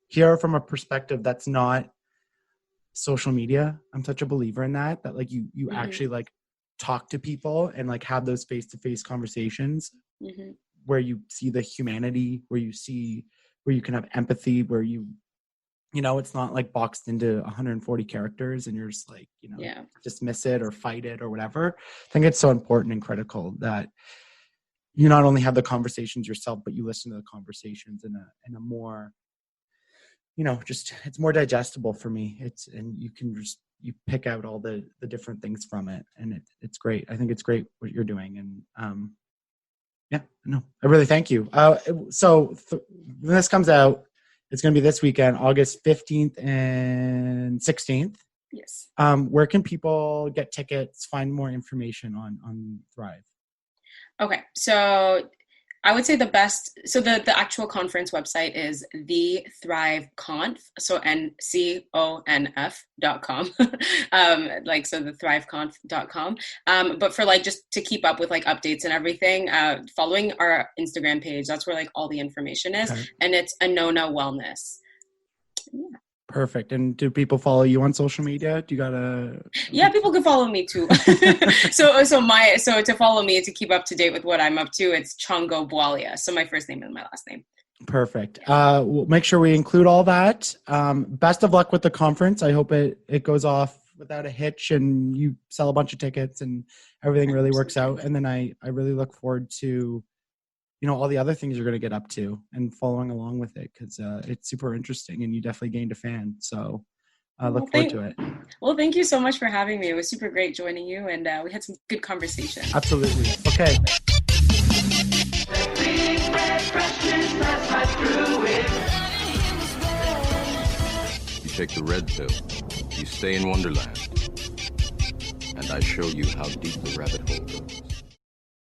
hear from a perspective that's not social media. I'm such a believer in that like you actually like talk to people and like have those face-to-face conversations where you see the humanity, where you can have empathy, where you know, it's not like boxed into 140 characters and you're just like, you know, dismiss it or fight it or whatever. I think it's so important and critical that you not only have the conversations yourself, but you listen to the conversations in a more, you know, just, it's more digestible for me. And you can just, you pick out all the different things from it, and it's great. I think it's great what you're doing. And I really thank you. So when this comes out, it's going to be this weekend, August 15th and 16th. Yes. Where can people get tickets, find more information on Thrive? Okay. So I would say the the actual conference website is the ThriveConf, so NCONF.com. So the ThriveConf.com. But for like, just to keep up with like updates and everything, following our Instagram page, that's where like all the information is. Okay. And it's Anona Wellness. Yeah. Perfect. And do people follow you on social media? Do you Yeah, people can follow me too. So to follow me, to keep up to date with what I'm up to, it's Chongo Bwalya. So my first name and my last name. Perfect. We'll make sure we include all that. Best of luck with the conference. I hope it goes off without a hitch and you sell a bunch of tickets and everything really works out. And then I really look forward to, you know, all the other things you're going to get up to and following along with it, because it's super interesting and you definitely gained a fan. So I look forward to it. Well, thank you so much for having me. It was super great joining you, and we had some good conversation. Absolutely. Okay. You take the red pill, you stay in Wonderland, and I show you how deep the rabbit